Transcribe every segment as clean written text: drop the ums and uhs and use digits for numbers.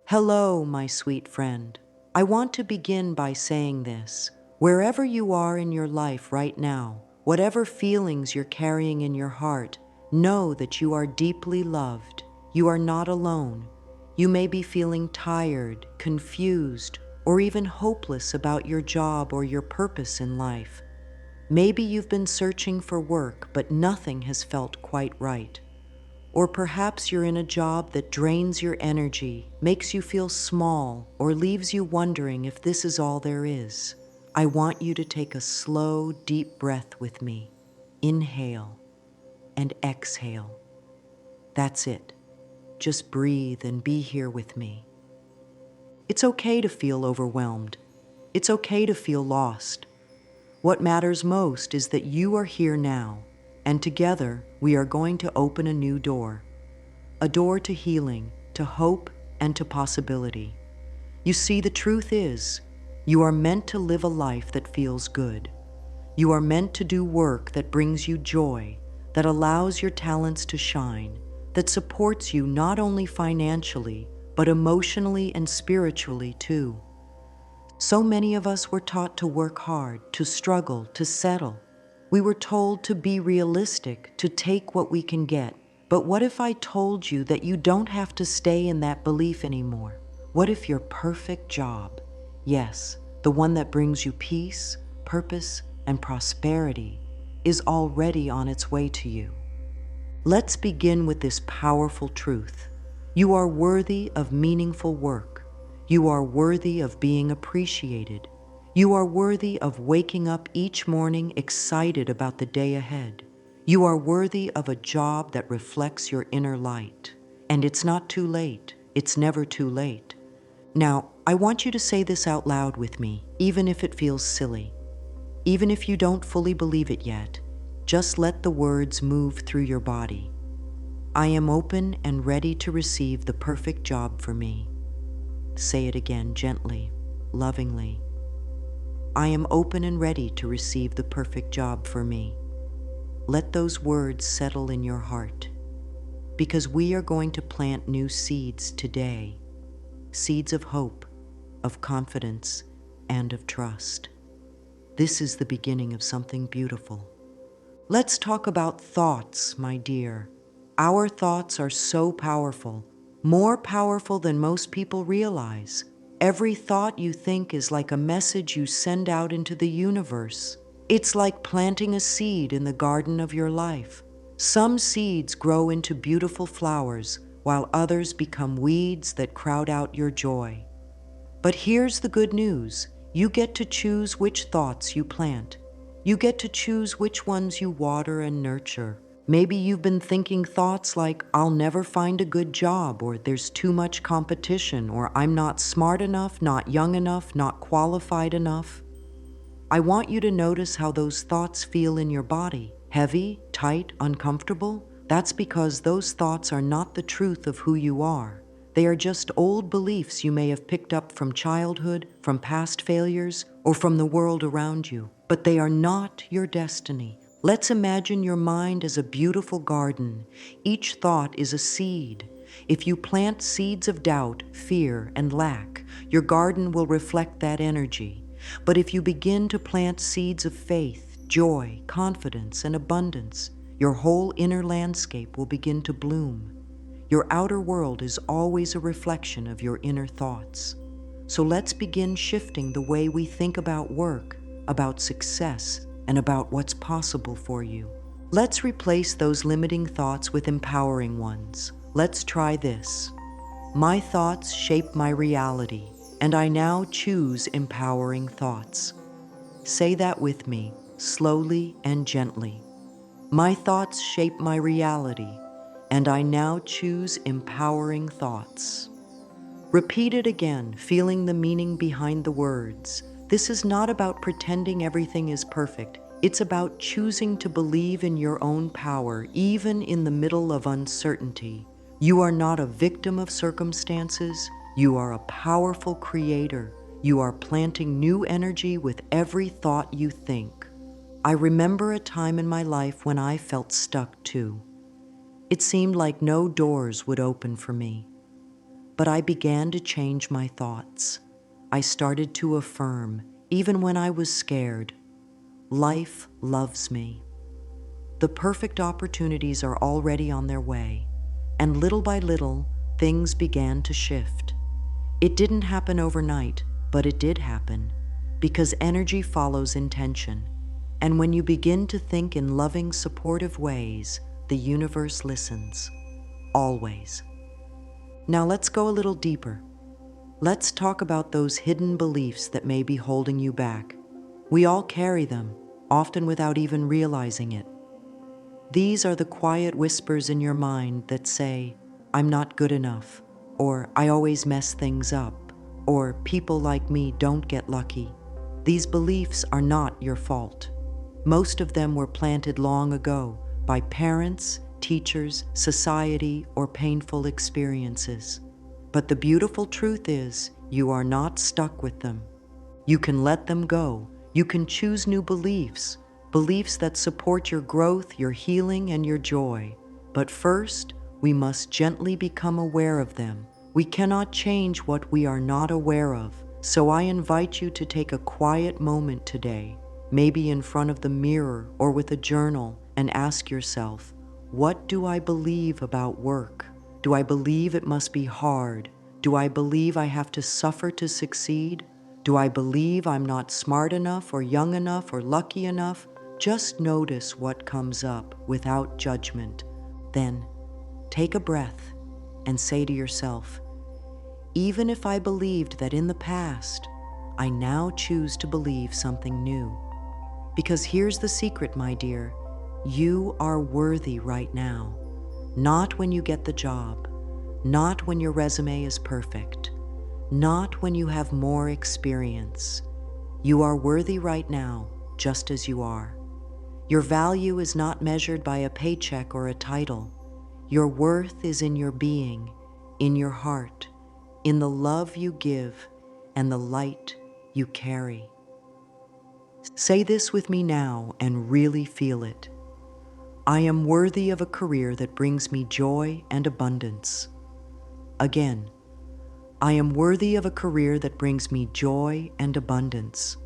Hello, my sweet friend. I want to begin by saying this. Wherever you are in your life right now, whatever feelings you're carrying in your heart, know that you are deeply loved. You are not alone. You may be feeling tired, confused, or even hopeless about your job or your purpose in life. Maybe you've been searching for work, but nothing has felt quite right. Or perhaps you're in a job that drains your energy, makes you feel small, or leaves you wondering if this is all there is. I want you to take a slow, deep breath with me. Inhale and exhale. That's it. Just breathe and be here with me. It's okay to feel overwhelmed. It's okay to feel lost. What matters most is that you are here now, and together we are going to open a new door. A door to healing, to hope, and to possibility. You see, the truth is, you are meant to live a life that feels good. You are meant to do work that brings you joy, that allows your talents to shine, that supports you not only financially, but emotionally and spiritually too. So many of us were taught to work hard, to struggle, to settle. We were told to be realistic, to take what we can get. But what if I told you that you don't have to stay in that belief anymore? What if your perfect job, yes, the one that brings you peace, purpose, and prosperity, is already on its way to you? Let's begin with this powerful truth. You are worthy of meaningful work. You are worthy of being appreciated. You are worthy of waking up each morning excited about the day ahead. You are worthy of a job that reflects your inner light. And it's not too late. It's never too late. Now, I want you to say this out loud with me, even if it feels silly. Even if you don't fully believe it yet, just let the words move through your body. I am open and ready to receive the perfect job for me. Say it again gently, lovingly. I am open and ready to receive the perfect job for me. Let those words settle in your heart, because we are going to plant new seeds today. Seeds of hope, of confidence, and of trust. This is the beginning of something beautiful. Let's talk about thoughts, my dear. Our thoughts are so powerful, more powerful than most people realize. Every thought you think is like a message you send out into the universe. It's like planting a seed in the garden of your life. Some seeds grow into beautiful flowers, while others become weeds that crowd out your joy. But here's the good news. You get to choose which thoughts you plant. You get to choose which ones you water and nurture. Maybe you've been thinking thoughts like, I'll never find a good job, or there's too much competition, or I'm not smart enough, not young enough, not qualified enough. I want you to notice how those thoughts feel in your body. Heavy, tight, uncomfortable? That's because those thoughts are not the truth of who you are. They are just old beliefs you may have picked up from childhood, from past failures, or from the world around you. But they are not your destiny. Let's imagine your mind as a beautiful garden. Each thought is a seed. If you plant seeds of doubt, fear, and lack, your garden will reflect that energy. But if you begin to plant seeds of faith, joy, confidence, and abundance, your whole inner landscape will begin to bloom. Your outer world is always a reflection of your inner thoughts. So let's begin shifting the way we think about work, about success, and about what's possible for you. Let's replace those limiting thoughts with empowering ones. Let's try this. My thoughts shape my reality, and I now choose empowering thoughts. Say that with me, slowly and gently. My thoughts shape my reality, and I now choose empowering thoughts. Repeat it again, feeling the meaning behind the words. This is not about pretending everything is perfect. It's about choosing to believe in your own power, even in the middle of uncertainty. You are not a victim of circumstances. You are a powerful creator. You are planting new energy with every thought you think. I remember a time in my life when I felt stuck too. It seemed like no doors would open for me. but I began to change my thoughts. I started to affirm, even when I was scared. Life loves me. The perfect opportunities are already on their way, and little by little, things began to shift. It didn't happen overnight, but it did happen, because energy follows intention. And when you begin to think in loving, supportive ways, the universe listens. Always. Now let's go a little deeper. Let's talk about those hidden beliefs that may be holding you back. We all carry them, often without even realizing it. These are the quiet whispers in your mind that say, I'm not good enough, or I always mess things up, or people like me don't get lucky. These beliefs are not your fault. Most of them were planted long ago by parents, teachers, society, or painful experiences. But the beautiful truth is, you are not stuck with them. You can let them go. You can choose new beliefs, beliefs that support your growth, your healing, and your joy. But first, we must gently become aware of them. We cannot change what we are not aware of. So I invite you to take a quiet moment today, maybe in front of the mirror or with a journal, and ask yourself, what do I believe about work? Do I believe it must be hard? Do I believe I have to suffer to succeed? Do I believe I'm not smart enough or young enough or lucky enough? Just notice what comes up without judgment. Then take a breath and say to yourself, even if I believed that in the past, I now choose to believe something new. Because here's the secret, my dear. You are worthy right now. Not when you get the job, not when your resume is perfect, not when you have more experience. You are worthy right now, just as you are. Your value is not measured by a paycheck or a title. Your worth is in your being, in your heart, in the love you give, and the light you carry. Say this with me now and really feel it. I am worthy of a career that brings me joy and abundance. Again, I am worthy of a career that brings me joy and abundance.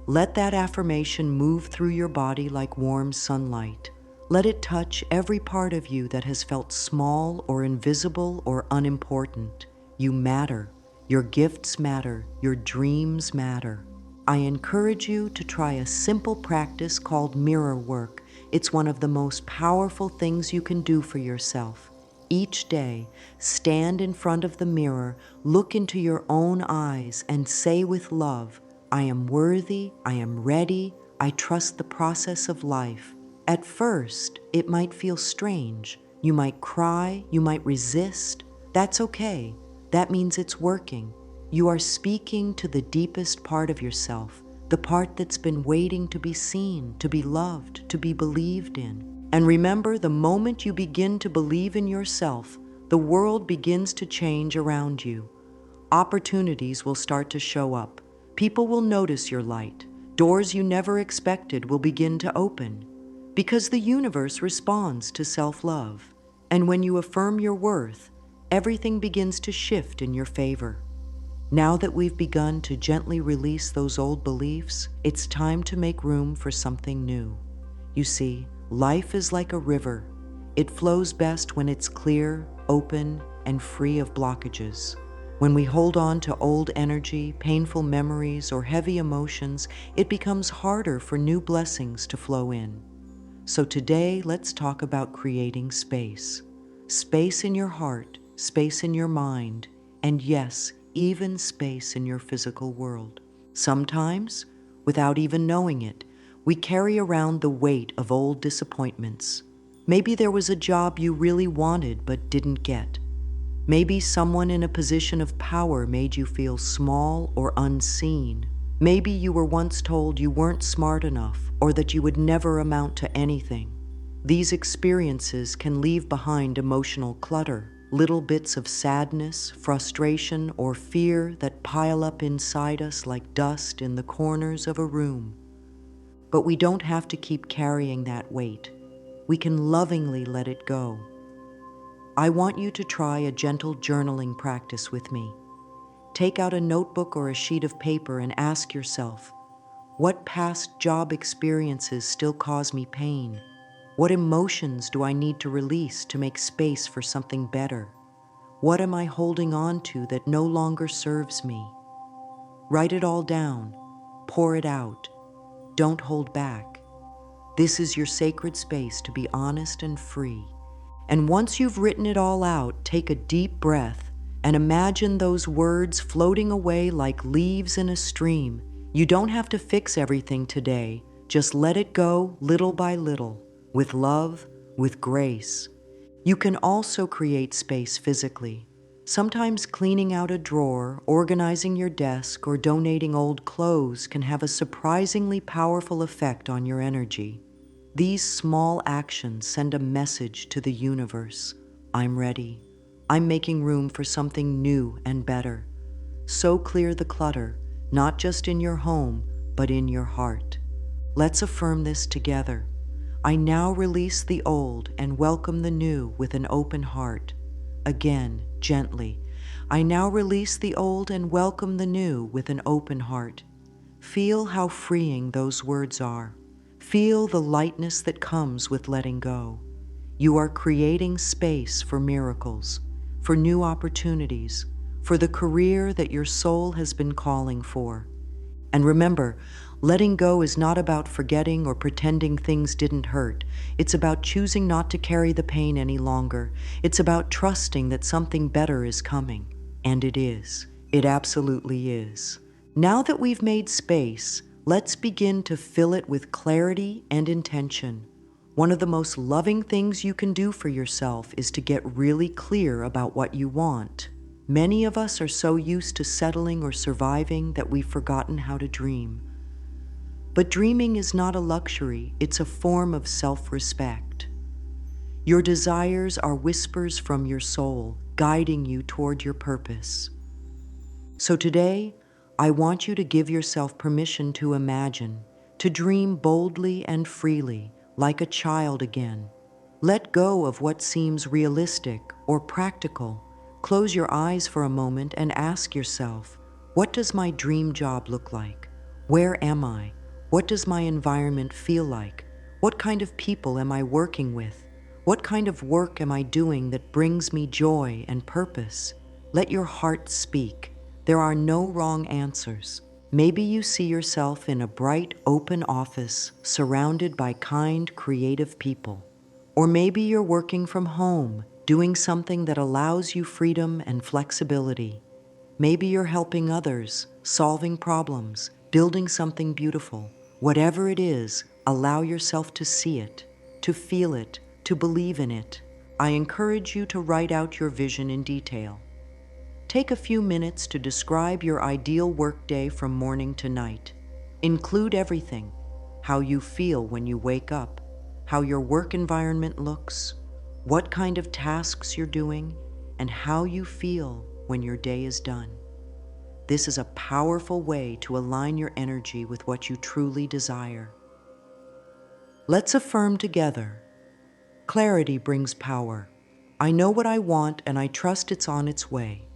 Let that affirmation move through your body like warm sunlight. Let it touch every part of you that has felt small or invisible or unimportant. You matter. Your gifts matter. Your dreams matter. I encourage you to try a simple practice called mirror work. It's one of the most powerful things you can do for yourself. Each day, stand in front of the mirror, look into your own eyes, and say with love, I am worthy, I am ready, I trust the process of life. At first, it might feel strange. You might cry, you might resist. That's okay. That means it's working. You are speaking to the deepest part of yourself, the part that's been waiting to be seen, to be loved, to be believed in. And remember, the moment you begin to believe in yourself, the world begins to change around you. Opportunities will start to show up. People will notice your light. Doors you never expected will begin to open. Because the universe responds to self-love. And when you affirm your worth, everything begins to shift in your favor. Now that we've begun to gently release those old beliefs, it's time to make room for something new. You see, life is like a river. It flows best when it's clear, open, and free of blockages. When we hold on to old energy, painful memories, or heavy emotions, it becomes harder for new blessings to flow in. So today, let's talk about creating space. Space in your heart, space in your mind, and yes, even space in your physical world. Sometimes, without even knowing it, we carry around the weight of old disappointments. Maybe there was a job you really wanted but didn't get. Maybe someone in a position of power made you feel small or unseen. Maybe you were once told you weren't smart enough or that you would never amount to anything. These experiences can leave behind emotional clutter, little bits of sadness, frustration, or fear that pile up inside us like dust in the corners of a room. But we don't have to keep carrying that weight. We can lovingly let it go. I want you to try a gentle journaling practice with me. Take out a notebook or a sheet of paper and ask yourself, what past job experiences still cause me pain? What emotions do I need to release to make space for something better? What am I holding on to that no longer serves me? Write it all down. Pour it out. Don't hold back. This is your sacred space to be honest and free. And once you've written it all out, take a deep breath and imagine those words floating away like leaves in a stream. You don't have to fix everything today. Just let it go little by little, with love, with grace. You can also create space physically. Sometimes cleaning out a drawer, organizing your desk, or donating old clothes can have a surprisingly powerful effect on your energy. These small actions send a message to the universe. I'm ready. I'm making room for something new and better. So clear the clutter, not just in your home, but in your heart. Let's affirm this together. I now release the old and welcome the new with an open heart. Again, gently. I now release the old and welcome the new with an open heart. Feel how freeing those words are. Feel the lightness that comes with letting go. You are creating space for miracles, for new opportunities, for the career that your soul has been calling for. And remember, letting go is not about forgetting or pretending things didn't hurt. It's about choosing not to carry the pain any longer. It's about trusting that something better is coming. And it is. It absolutely is. Now that we've made space, let's begin to fill it with clarity and intention. One of the most loving things you can do for yourself is to get really clear about what you want. Many of us are so used to settling or surviving that we've forgotten how to dream. But dreaming is not a luxury, it's a form of self-respect. Your desires are whispers from your soul, guiding you toward your purpose. So today, I want you to give yourself permission to imagine, to dream boldly and freely, like a child again. Let go of what seems realistic or practical. Close your eyes for a moment and ask yourself, what does my dream job look like? Where am I? What does my environment feel like? What kind of people am I working with? What kind of work am I doing that brings me joy and purpose? Let your heart speak. There are no wrong answers. Maybe you see yourself in a bright, open office surrounded by kind, creative people. Or maybe you're working from home, doing something that allows you freedom and flexibility. Maybe you're helping others, solving problems, building something beautiful. Whatever it is, allow yourself to see it, to feel it, to believe in it. I encourage you to write out your vision in detail. Take a few minutes to describe your ideal workday from morning to night. Include everything: how you feel when you wake up, how your work environment looks, what kind of tasks you're doing, and how you feel when your day is done. This is a powerful way to align your energy with what you truly desire. Let's affirm together. Clarity brings power. I know what I want and I trust it's on its way.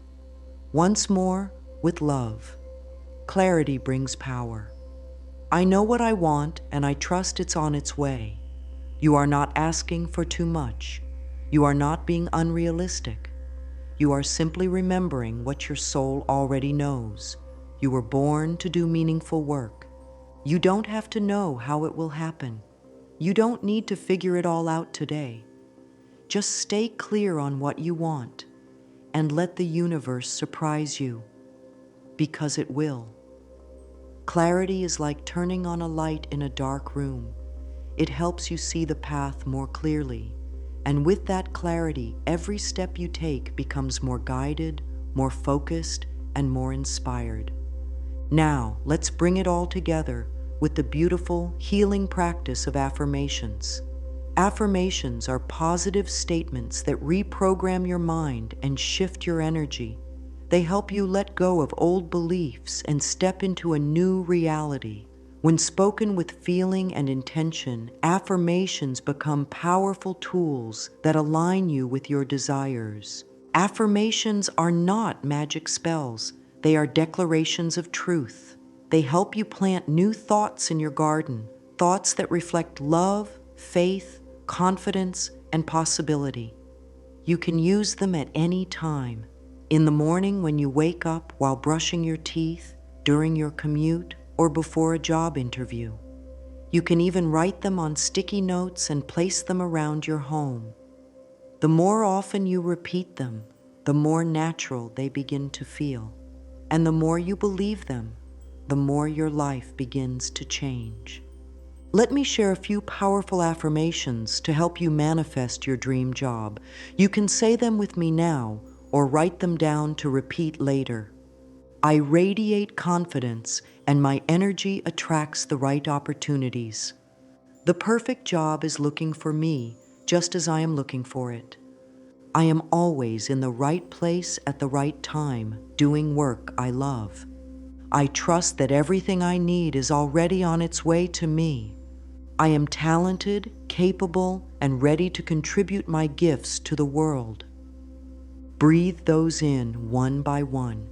Once more, with love. Clarity brings power. I know what I want and I trust it's on its way. You are not asking for too much. You are not being unrealistic. You are simply remembering what your soul already knows. You were born to do meaningful work. You don't have to know how it will happen. You don't need to figure it all out today. Just stay clear on what you want and let the universe surprise you, because it will. Clarity is like turning on a light in a dark room. It helps you see the path more clearly. And with that clarity, every step you take becomes more guided, more focused, and more inspired. Now, let's bring it all together with the beautiful, healing practice of affirmations. Affirmations are positive statements that reprogram your mind and shift your energy. They help you let go of old beliefs and step into a new reality, When spoken with feeling and intention, affirmations become powerful tools that align you with your desires. Affirmations are not magic spells. They are declarations of truth. They help you plant new thoughts in your garden, thoughts that reflect love, faith, confidence, and possibility. You can use them at any time. In the morning when you wake up, while brushing your teeth, during your commute, or before a job interview. You can even write them on sticky notes and place them around your home. The more often you repeat them, the more natural they begin to feel. And the more you believe them, the more your life begins to change. Let me share a few powerful affirmations to help you manifest your dream job. You can say them with me now or write them down to repeat later. I radiate confidence and my energy attracts the right opportunities. The perfect job is looking for me just as I am looking for it. I am always in the right place at the right time, doing work I love. I trust that everything I need is already on its way to me. I am talented, capable, and ready to contribute my gifts to the world. Breathe those in one by one.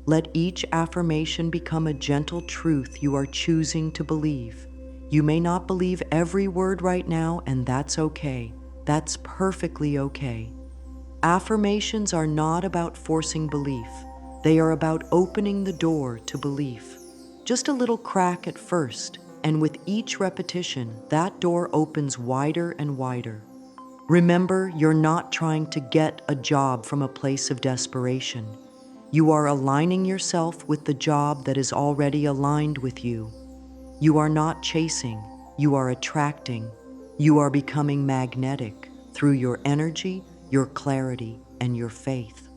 Let each affirmation become a gentle truth you are choosing to believe. You may not believe every word right now, and that's okay. That's perfectly okay. Affirmations are not about forcing belief. They are about opening the door to belief. Just a little crack at first, and with each repetition, that door opens wider and wider. Remember, you're not trying to get a job from a place of desperation. You are aligning yourself with the job that is already aligned with you. You are not chasing, you are attracting. You are becoming magnetic through your energy, your clarity, and your faith.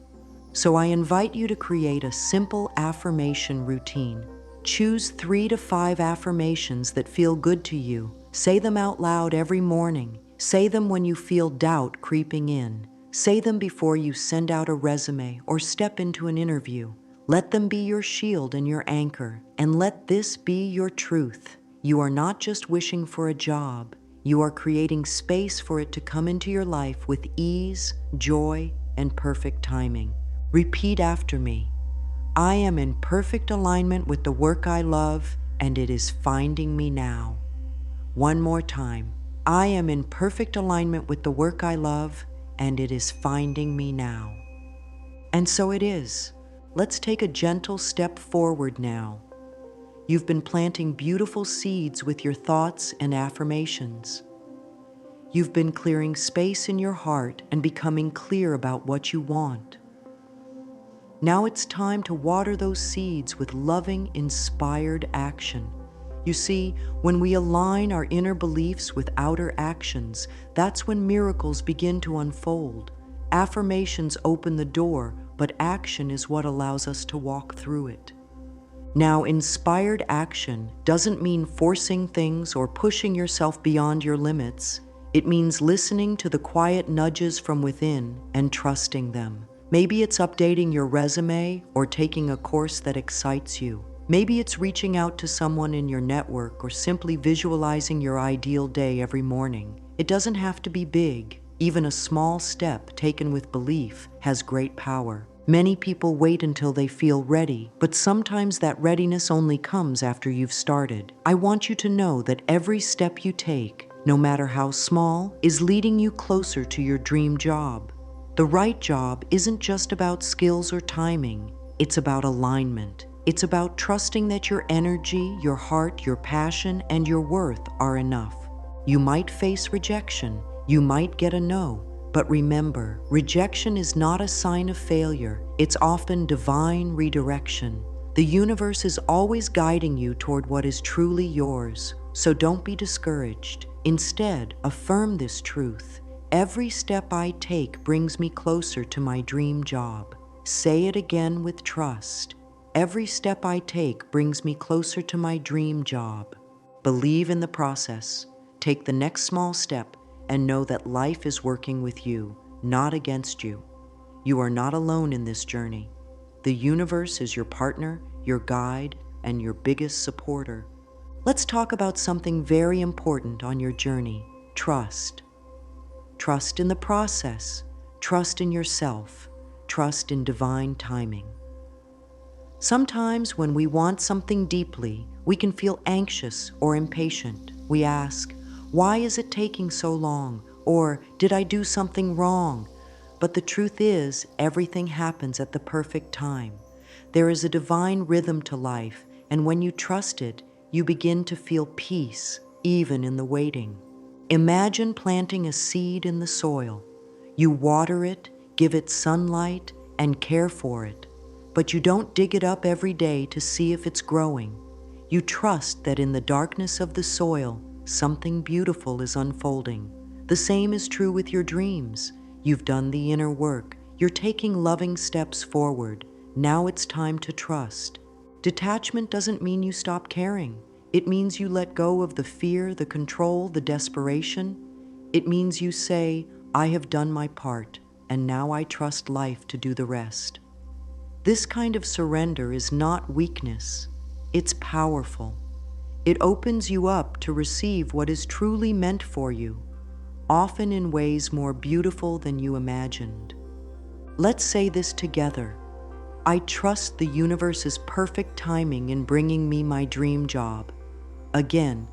So I invite you to create a simple affirmation routine. Choose 3 to 5 affirmations that feel good to you. Say them out loud every morning. Say them when you feel doubt creeping in. Say them before you send out a resume or step into an interview. Let them be your shield and your anchor, and let this be your truth. You are not just wishing for a job. You are creating space for it to come into your life with ease, joy, and perfect timing. Repeat after me. I am in perfect alignment with the work I love, and it is finding me now. One more time. I am in perfect alignment with the work I love, and it is finding me now. And so it is. Let's take a gentle step forward now. You've been planting beautiful seeds with your thoughts and affirmations. You've been clearing space in your heart and becoming clear about what you want. Now it's time to water those seeds with loving, inspired action. You see, when we align our inner beliefs with outer actions, that's when miracles begin to unfold. Affirmations open the door, but action is what allows us to walk through it. Now, inspired action doesn't mean forcing things or pushing yourself beyond your limits. It means listening to the quiet nudges from within and trusting them. Maybe it's updating your resume or taking a course that excites you. Maybe it's reaching out to someone in your network or simply visualizing your ideal day every morning. It doesn't have to be big. Even a small step taken with belief has great power. Many people wait until they feel ready, but sometimes that readiness only comes after you've started. I want you to know that every step you take, no matter how small, is leading you closer to your dream job. The right job isn't just about skills or timing. It's about alignment. It's about trusting that your energy, your heart, your passion, and your worth are enough. You might face rejection. You might get a no. But remember, rejection is not a sign of failure. It's often divine redirection. The universe is always guiding you toward what is truly yours. So don't be discouraged. Instead, affirm this truth. Every step I take brings me closer to my dream job. Say it again with trust. Every step I take brings me closer to my dream job. Believe in the process. Take the next small step and know that life is working with you, not against you. You are not alone in this journey. The universe is your partner, your guide, and your biggest supporter. Let's talk about something very important on your journey: trust. Trust in the process, trust in yourself, trust in divine timing. Sometimes when we want something deeply, we can feel anxious or impatient. We ask, why is it taking so long? Or did I do something wrong? But the truth is, everything happens at the perfect time. There is a divine rhythm to life, and when you trust it, you begin to feel peace, even in the waiting. Imagine planting a seed in the soil. You water it, give it sunlight, and care for it. But you don't dig it up every day to see if it's growing. You trust that in the darkness of the soil, something beautiful is unfolding. The same is true with your dreams. You've done the inner work. You're taking loving steps forward. Now it's time to trust. Detachment doesn't mean you stop caring. It means you let go of the fear, the control, the desperation. It means you say, I have done my part, and now I trust life to do the rest. This kind of surrender is not weakness. It's powerful. It opens you up to receive what is truly meant for you, often in ways more beautiful than you imagined. Let's say this together. I trust the universe's perfect timing in bringing me my dream job. Again,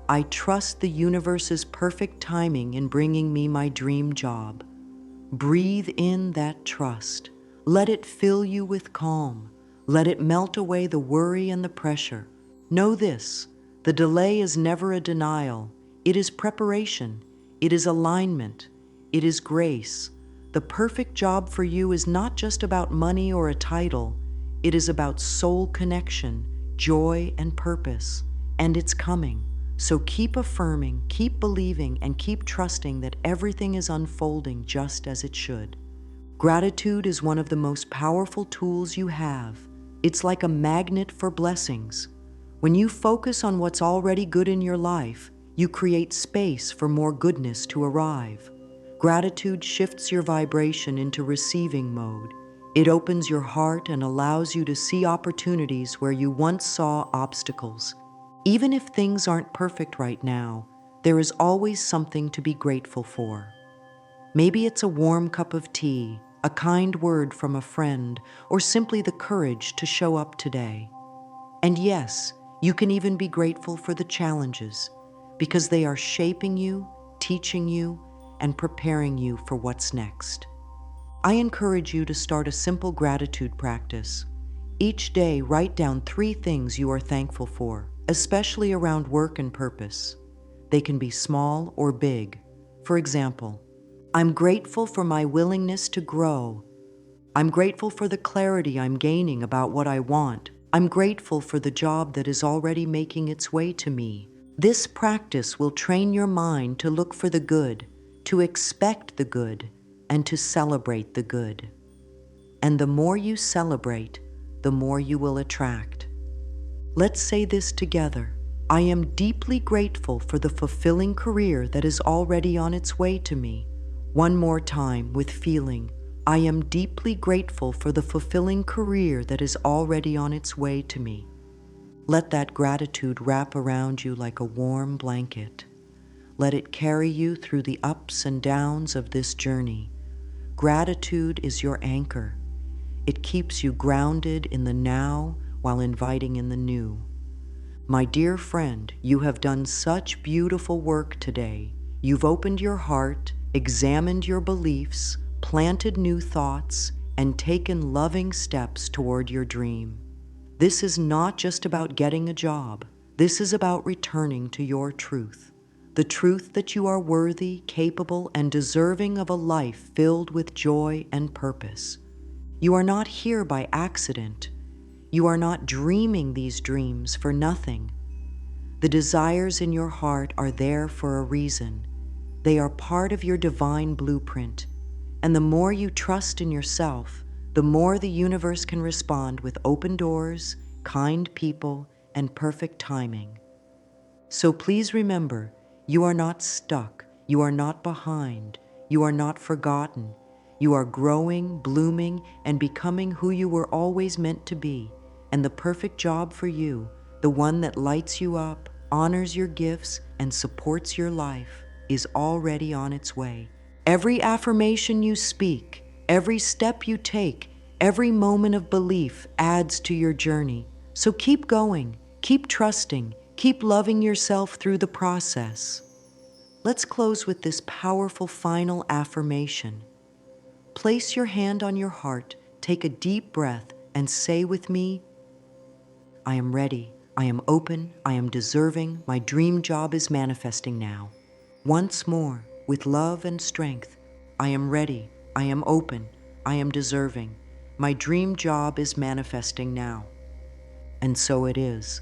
I trust the universe's perfect timing in bringing me my dream job. Breathe in that trust. Let it fill you with calm. Let it melt away the worry and the pressure. Know this: the delay is never a denial. It is preparation. It is alignment. It is grace. The perfect job for you is not just about money or a title. It is about soul connection, joy, and purpose. And it's coming. So keep affirming, keep believing, and keep trusting that everything is unfolding just as it should. Gratitude is one of the most powerful tools you have. It's like a magnet for blessings. When you focus on what's already good in your life, you create space for more goodness to arrive. Gratitude shifts your vibration into receiving mode. It opens your heart and allows you to see opportunities where you once saw obstacles. Even if things aren't perfect right now, there is always something to be grateful for. Maybe it's a warm cup of tea, a kind word from a friend, or simply the courage to show up today. And yes, you can even be grateful for the challenges, because they are shaping you, teaching you, and preparing you for what's next. I encourage you to start a simple gratitude practice. Each day, write down 3 things you are thankful for, especially around work and purpose. They can be small or big. For example, I'm grateful for my willingness to grow. I'm grateful for the clarity I'm gaining about what I want. I'm grateful for the job that is already making its way to me. This practice will train your mind to look for the good, to expect the good, and to celebrate the good. And the more you celebrate, the more you will attract. Let's say this together. I am deeply grateful for the fulfilling career that is already on its way to me. One more time with feeling. I am deeply grateful for the fulfilling career that is already on its way to me. Let that gratitude wrap around you like a warm blanket. Let it carry you through the ups and downs of this journey. Gratitude is your anchor. It keeps you grounded in the now while inviting in the new. My dear friend, you have done such beautiful work today. You've opened your heart, examined your beliefs, planted new thoughts, and taken loving steps toward your dream. This is not just about getting a job. This is about returning to your truth. The truth that you are worthy, capable, and deserving of a life filled with joy and purpose. You are not here by accident. You are not dreaming these dreams for nothing. The desires in your heart are there for a reason. They are part of your divine blueprint. And the more you trust in yourself, the more the universe can respond with open doors, kind people, and perfect timing. So please remember, you are not stuck. You are not behind. You are not forgotten. You are growing, blooming, and becoming who you were always meant to be. And the perfect job for you, the one that lights you up, honors your gifts, and supports your life is already on its way. Every affirmation you speak, every step you take, every moment of belief adds to your journey. So keep going, keep trusting, keep loving yourself through the process. Let's close with this powerful final affirmation. Place your hand on your heart, take a deep breath, and say with me, I am ready, I am open, I am deserving, my dream job is manifesting now. Once more, with love and strength, I am ready, I am open, I am deserving, my dream job is manifesting now. And so it is.